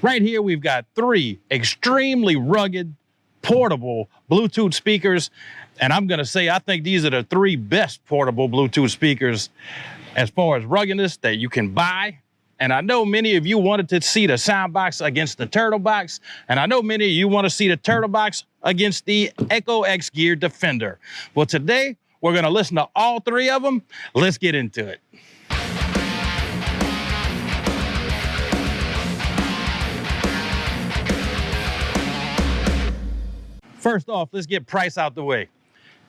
Right here, we've got 3 extremely rugged, portable Bluetooth speakers. And I'm gonna say, I think these are the 3 best portable Bluetooth speakers as far as ruggedness that you can buy. And I know many of you wanted to see the Soundboks against the Turttlebox. And I know many of you want to see the Turttlebox against the EcoXGear Defender. Well, today, we're gonna listen to all 3 of them. Let's get into it. First off, let's get price out the way.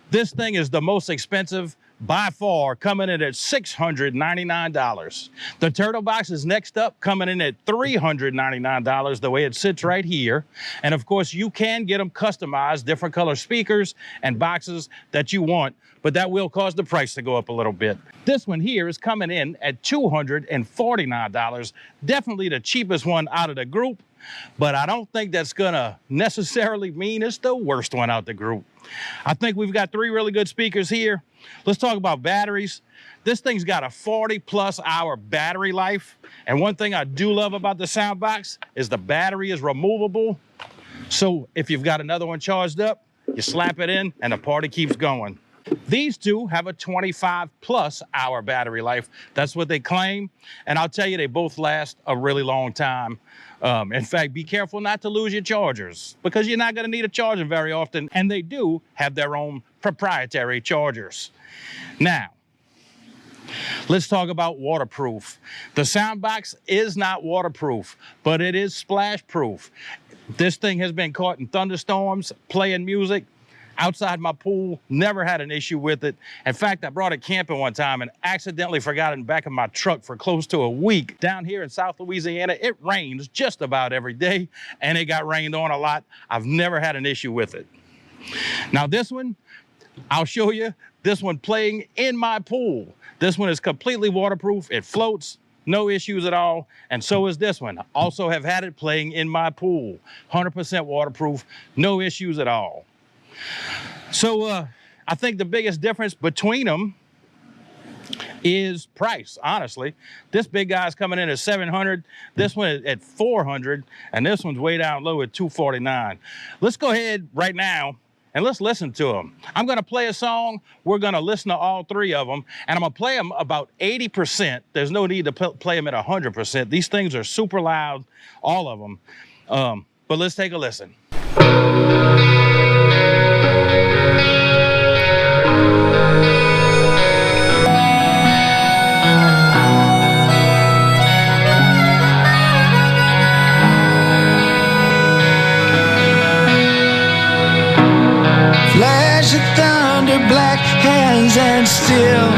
This thing is the most expensive by far, coming in at $699. The Turttlebox is next up, coming in at $399, the way it sits right here. And of course, you can get them customized, different color speakers and boxes that you want, but that will cause the price to go up a little bit. This one here is coming in at $249, definitely the cheapest one out of the group, but I don't think that's gonna necessarily mean it's the worst one out the group. I think we've got 3 really good speakers here. Let's talk about batteries. This thing's got a 40+ hour battery life. And one thing I do love about the Soundboks is the battery is removable. So if you've got another one charged up, you slap it in and the party keeps going. These 2 have a 25+ hour battery life. That's what they claim. And I'll tell you, they both last a really long time. In fact, be careful not to lose your chargers because you're not going to need a charger very often. And they do have their own proprietary chargers. Now, let's talk about waterproof. The Soundboks is not waterproof, but it is splash proof. This thing has been caught in thunderstorms, playing music. Outside my pool, never had an issue with it. In fact, I brought it camping one time and accidentally forgot it in the back of my truck for close to a week. Down here in South Louisiana, it rains just about every day, and it got rained on a lot. I've never had an issue with it. Now this one, I'll show you. This one playing in my pool. This one is completely waterproof. It floats, no issues at all. And so is this one. I also have had it playing in my pool. 100% waterproof, no issues at all. So I think the biggest difference between them is price, honestly. This big guy's coming in at $700, this one is at $400, and this one's way down low at $249. Let's go ahead right now and let's listen to them. I'm gonna play a song, we're gonna listen to all 3 of them, and I'm gonna play them about 80%. There's no need to play them at 100%. These things are super loud, all of them. But let's take a listen. Flash of thunder, black hands and still.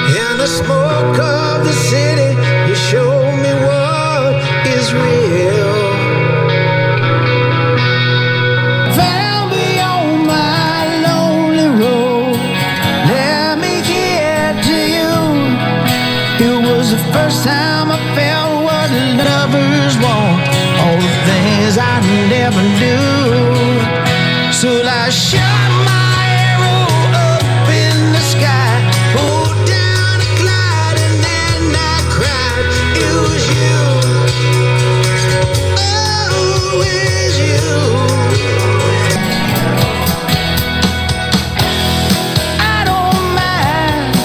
In the smoke of the city, you show me what is real. Found me on my lonely road, let me get to you. It was the first time I felt what lovers want, all the things I never knew. So I shot my arrow up in the sky, pulled down a glide, and then I cried. It was you, oh, it was you. I don't mind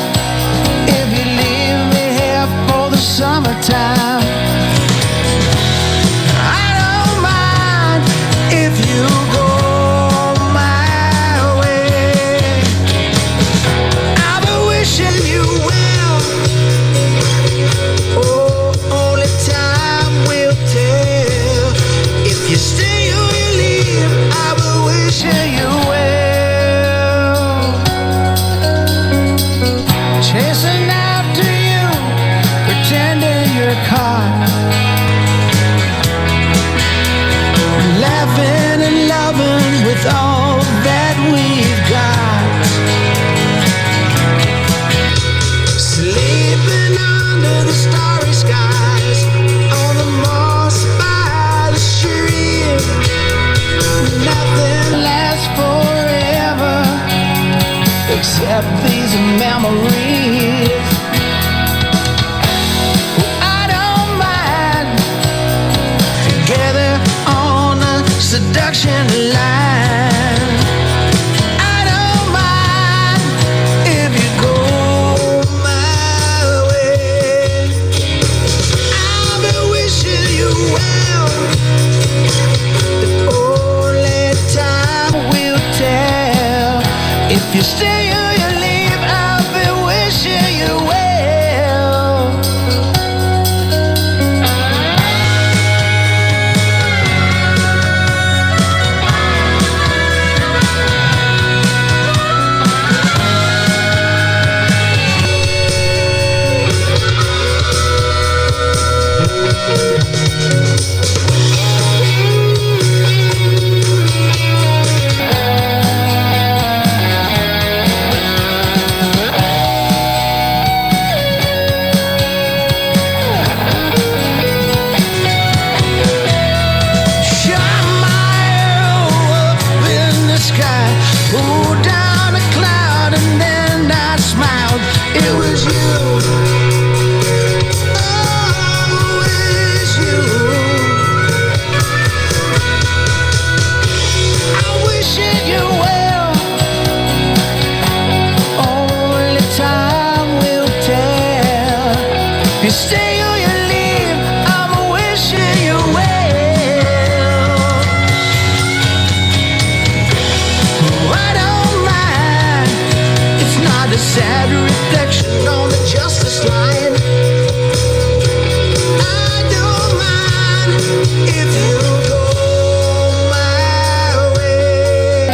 if you leave me here for the summertime. I don't mind if you go. Laughing and loving with all that we've got. Sleeping under the starry skies on the moss by the stream. Nothing lasts forever except these memories. I don't mind production line. I don't mind if you go my way. I've been wishing you well. Only time will tell. If you stay or you leave, I've been wishing you well. Shot my arrow up in the sky, pulled down a cloud, and then I smiled. It was you. Oh, it's you. I'm wishing you well. Only time will tell. You stay or you leave, I'm wishing you well. I don't mind. It's not a sad reflection on the justice line. I don't mind if you go my way.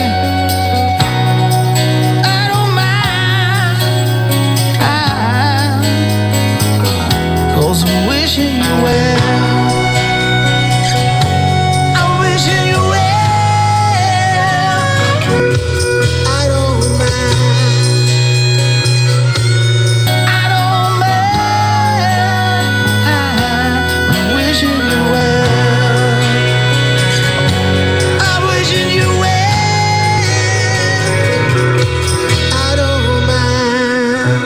I don't mind. 'Cause I'm wishing you well. I'm wishing you well. I don't mind. I don't mind. I'm wishing you well. I'm wishing you well. I don't mind.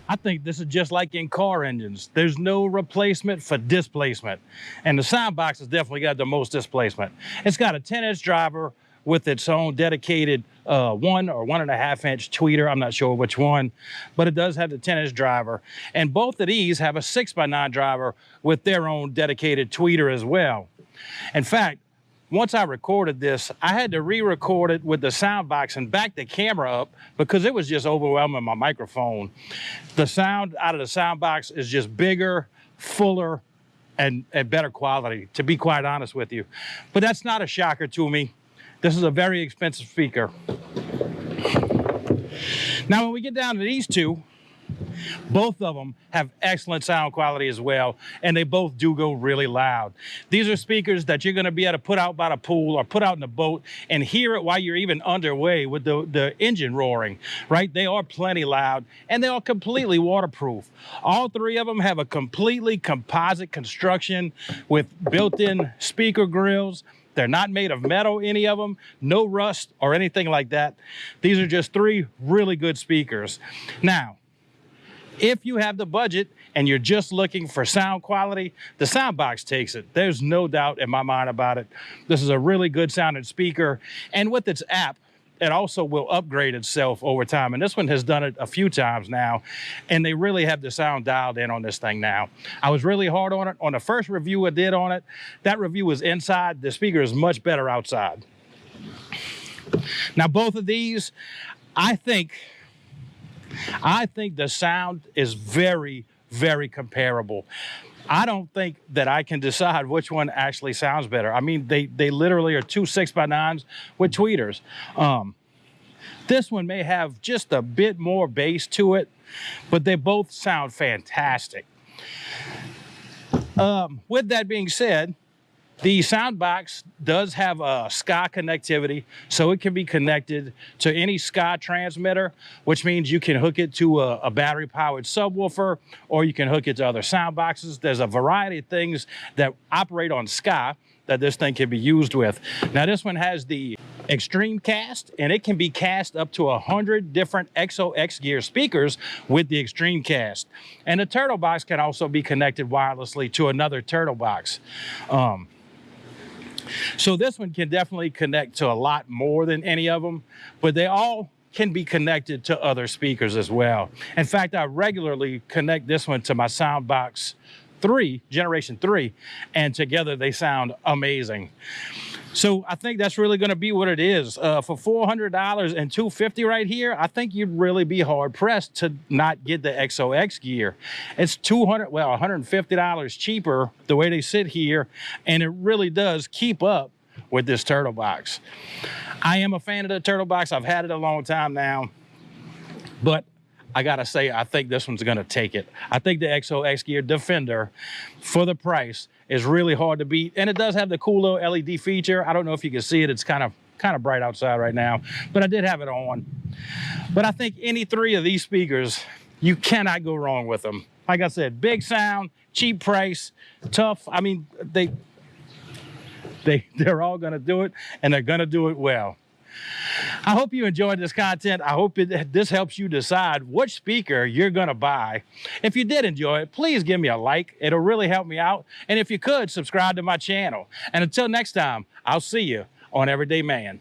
I think this is just like in car engines. There's no replacement for displacement. And the Soundboks has definitely got the most displacement. It's got a 10-inch driver with its own dedicated 1 or 1.5 inch tweeter. I'm not sure which one, but it does have the 10-inch driver. And both of these have a 6x9 driver with their own dedicated tweeter as well. In fact, once I recorded this, I had to re-record it with the Soundboks and back the camera up because it was just overwhelming my microphone. The sound out of the Soundboks is just bigger, fuller, and better quality, to be quite honest with you. But that's not a shocker to me. This is a very expensive speaker. Now, when we get down to these two, both of them have excellent sound quality as well, and they both do go really loud. These are speakers that you're going to be able to put out by the pool or put out in the boat and hear it while you're even underway with the engine roaring, right? They are plenty loud, and they are completely waterproof. All three of them have a completely composite construction with built-in speaker grills. They're not made of metal, any of them, no rust or anything like that. These are just three really good speakers. Now, if you have the budget and you're just looking for sound quality, the Soundboks takes it. There's no doubt in my mind about it. This is a really good sounding speaker. And with its app, it also will upgrade itself over time. And this one has done it a few times now. And they really have the sound dialed in on this thing now. I was really hard on it. On the first review I did on it, that review was inside. The speaker is much better outside. Now, both of these, I think the sound is very, very comparable. I don't think that I can decide which one actually sounds better. I mean, they literally are two 6x9s with tweeters. This one may have just a bit more bass to it, but they both sound fantastic. With that being said, the Soundboks does have a SCA connectivity, so it can be connected to any SCA transmitter, which means you can hook it to a battery-powered subwoofer, or you can hook it to other Soundboxes. There's a variety of things that operate on SCA that this thing can be used with. Now, this one has the Extreme Cast, and it can be cast up to 100 different EcoXGear speakers with the Extreme Cast. And the Turttlebox can also be connected wirelessly to another Turttlebox. So this one can definitely connect to a lot more than any of them, but they all can be connected to other speakers as well. In fact, I regularly connect this one to my Soundboks 3, Generation 3, and together they sound amazing. So I think that's really going to be what it is. For $400 and $250 right here, I think you'd really be hard pressed to not get the EcoXGear. It's $150 cheaper the way they sit here, and it really does keep up with this Turttlebox. I am a fan of the Turttlebox. I've had it a long time now, but I gotta say, I think this one's gonna take it. I think the EcoXGear Defender, for the price, is really hard to beat. And it does have the cool little LED feature. I don't know if you can see it. It's kind of bright outside right now, but I did have it on. But I think any three of these speakers, you cannot go wrong with them. Like I said, big sound, cheap price, tough. I mean, they're all gonna do it, and they're gonna do it well. I hope you enjoyed this content. I hope this helps you decide which speaker you're going to buy. If you did enjoy it, please give me a like. It'll really help me out. And if you could, subscribe to my channel. And until next time, I'll see you on Everyday Man.